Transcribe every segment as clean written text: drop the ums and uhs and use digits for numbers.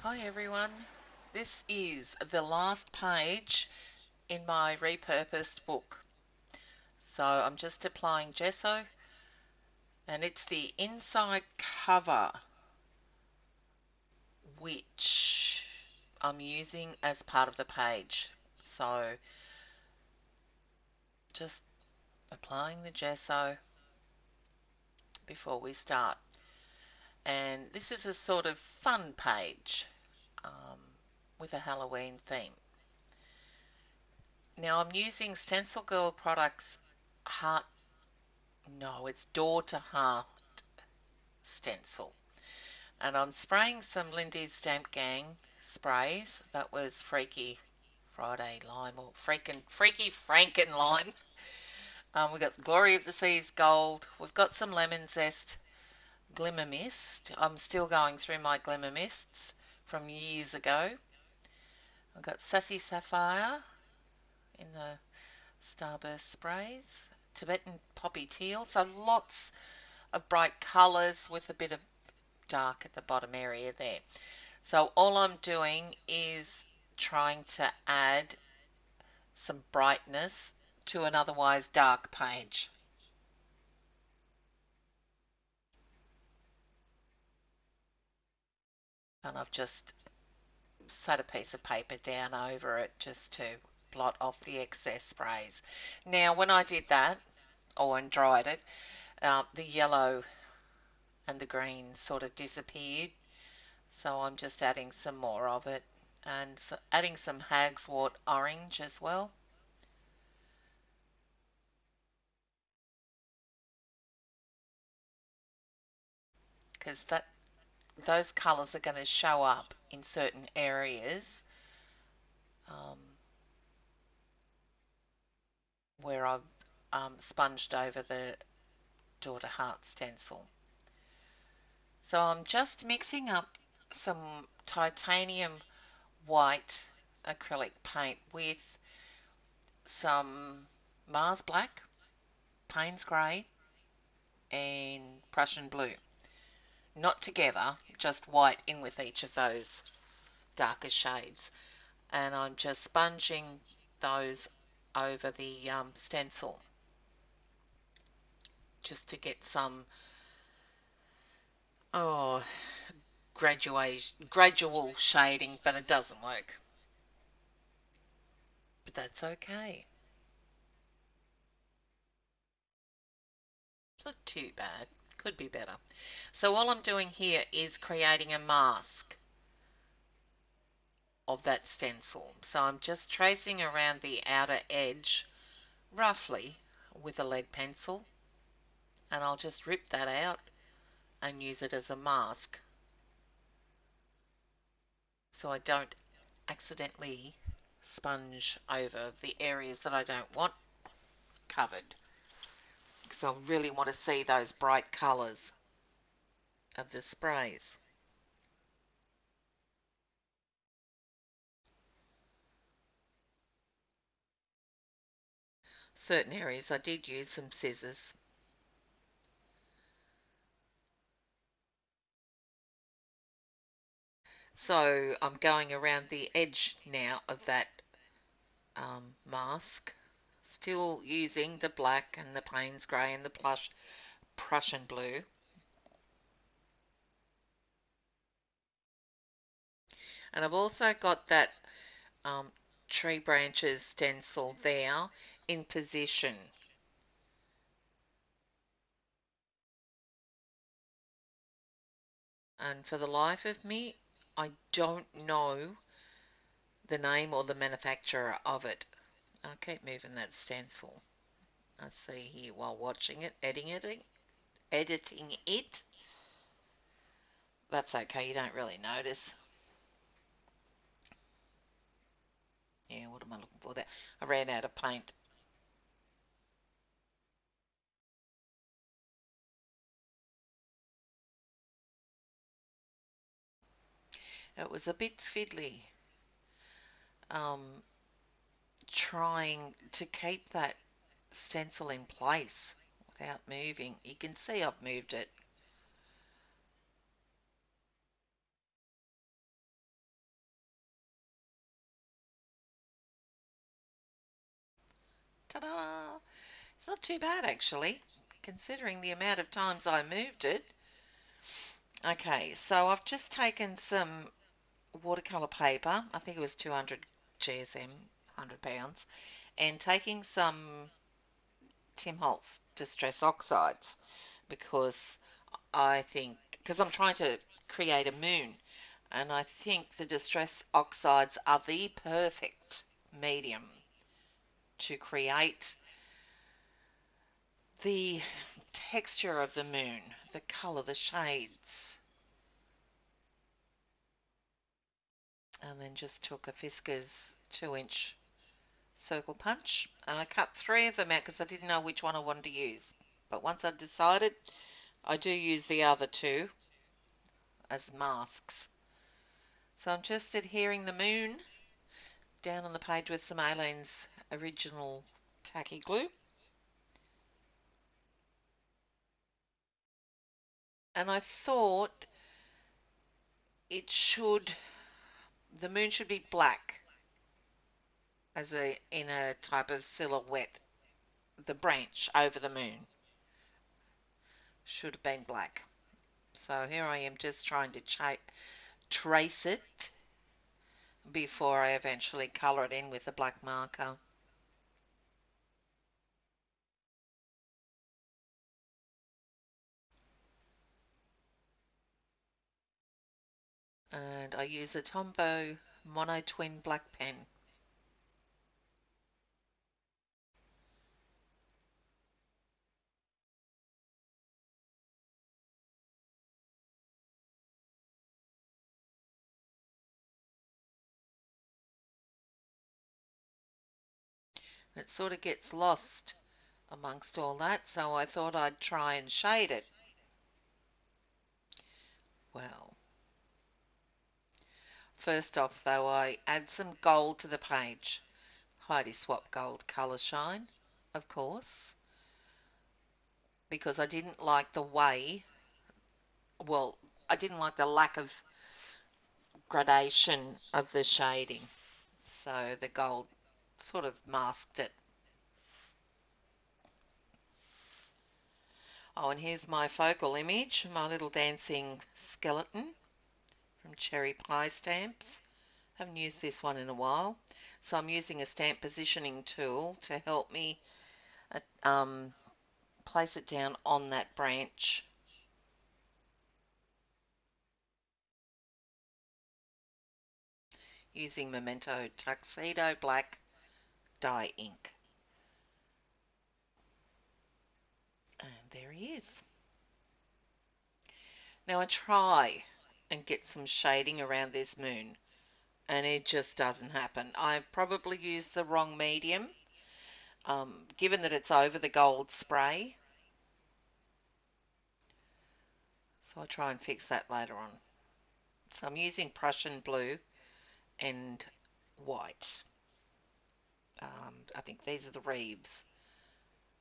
Hi everyone, this is the last page in my repurposed book. So I'm just applying gesso and it's the inside cover which I'm using as part of the page. So just applying the gesso before we start. And this is a sort of fun page with a Halloween theme. Now I'm using StencilGirl products heart, no, it's door to heart stencil. And I'm spraying some Lindy's Stamp Gang sprays. That was Freaky Friday Lime or Freaky franken-lime. We've got Glory of the Seas Gold. We've got some Lemon Zest Glimmer Mist. I'm still going through my Glimmer Mists from years ago. I've got Sassy Sapphire in the Starburst sprays. Tibetan Poppy Teal. So lots of bright colours with a bit of dark at the bottom area there. So all I'm doing is trying to add some brightness to an otherwise dark page. And I've just set a piece of paper down over it just to blot off the excess sprays. Now when I did that, and dried it, the yellow and the green sort of disappeared. So I'm just adding some more of it and adding some Hag's Wart orange as well. Because those colours are going to show up in certain areas where I've sponged over the Daughter Heart stencil. So I'm just mixing up some titanium white acrylic paint with some Mars Black, Paynes Grey and Prussian Blue. Not together, just white in with each of those darker shades. And I'm just sponging those over the stencil just to get some gradual shading, but it doesn't work. But that's okay. It's not too bad. Could be better. So all I'm doing here is creating a mask of that stencil. So I'm just tracing around the outer edge roughly with a lead pencil, and I'll just rip that out and use it as a mask so I don't accidentally sponge over the areas that I don't want covered, because I really want to see those bright colours of the sprays. Certain areas I did use some scissors. So I'm going around the edge now of that mask, still using the black and the Paynes Grey and the Prussian Blue. And I've also got that tree branches stencil there in position. And for the life of me, I don't know the name or the manufacturer of it. I'll keep moving that stencil. I see here while watching it, editing it. That's okay, you don't really notice. Yeah, what am I looking for there? I ran out of paint. It was a bit fiddly. Trying to keep that stencil in place without moving. You can see I've moved it. Ta-da! It's not too bad actually, considering the amount of times I moved it. Okay, so I've just taken some watercolor paper, I think it was 200 GSM, 100 pounds, and taking some Tim Holtz Distress Oxides because because I'm trying to create a moon, and I think the Distress Oxides are the perfect medium to create the texture of the moon, the color, the shades. And then just took a Fiskars 2-inch circle punch, and I cut 3 of them out because I didn't know which one I wanted to use. But once I decided, I do use the other 2 as masks. So I'm just adhering the moon down on the page with some Aleen's original tacky glue. And I thought the moon should be black in a type of silhouette. The branch over the moon should have been black. So here I am just trying to trace it before I eventually colour it in with a black marker. And I use a Tombow Monotwin black pen. It sort of gets lost amongst all that, so I thought I'd try and shade it. Well, first off though, I add some gold to the page. Heidi Swapp Gold Colour Shine, of course, because I didn't like I didn't like the lack of gradation of the shading. So the gold sort of masked it. Oh, and here's my focal image, my little dancing skeleton from Cherry Pie Stamps. Haven't used this one in a while. So I'm using a stamp positioning tool to help me place it down on that branch. Using Memento Tuxedo Black dye ink. And there he is. Now I try and get some shading around this moon, and it just doesn't happen. I've probably used the wrong medium, given that it's over the gold spray. So I'll try and fix that later on. So I'm using Prussian blue and white. I think these are the Reeves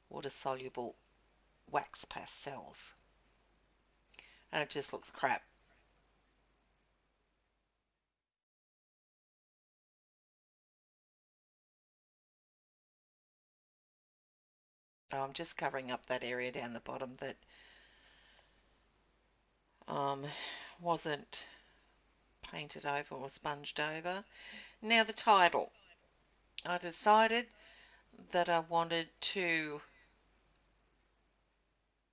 water-soluble wax pastels. And it just looks crap. Oh, I'm just covering up that area down the bottom that wasn't painted over or sponged over. Now the title. I decided that I wanted to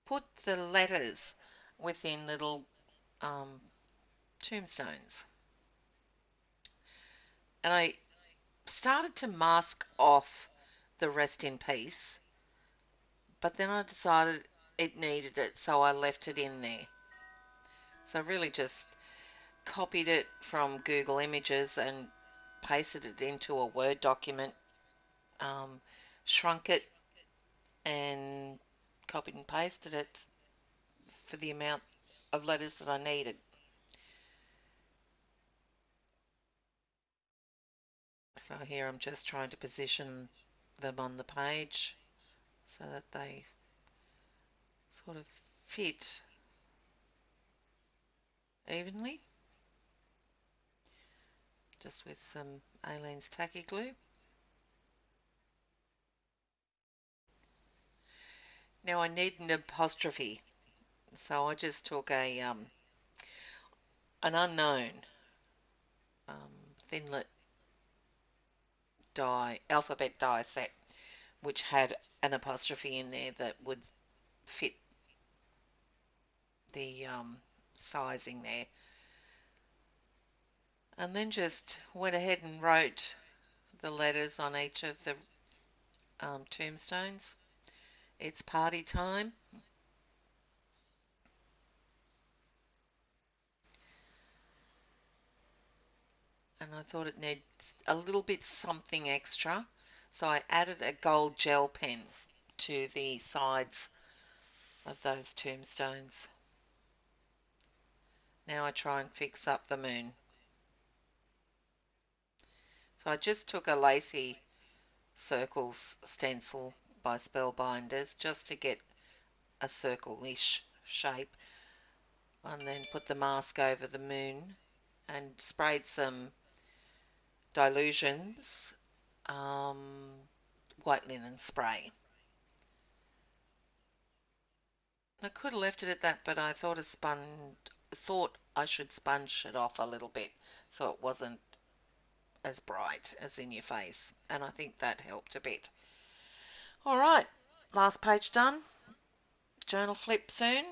put the letters within little tombstones. And I started to mask off the rest in peace, but then I decided it needed it, so I left it in there. So I really just copied it from Google Images and pasted it into a Word document, shrunk it and copied and pasted it for the amount of letters that I needed. So here I'm just trying to position them on the page so that they sort of fit evenly, just with some Aleen's tacky glue. Now I need an apostrophe, so I just took an unknown thinlit die alphabet die set, which had an apostrophe in there that would fit the sizing there, and then just went ahead and wrote the letters on each of the tombstones. It's party time. And I thought it needed a little bit something extra, so I added a gold gel pen to the sides of those tombstones. Now I try and fix up the moon. So I just took a lacy circles stencil by Spellbinders just to get a circle-ish shape, and then put the mask over the moon and sprayed some Dylusions white linen spray. I could have left it at that, but I thought I should sponge it off a little bit so it wasn't as bright as in your face, and I think that helped a bit. All right, last page done. Journal flip soon.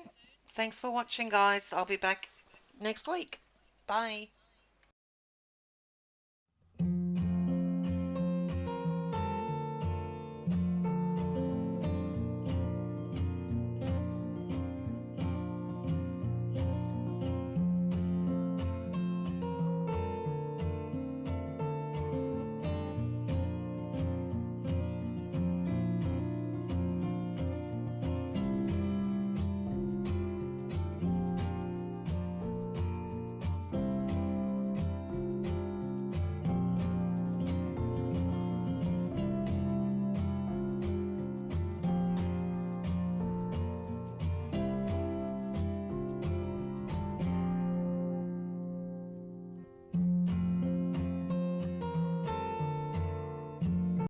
Thanks for watching, guys. I'll be back next week. Bye.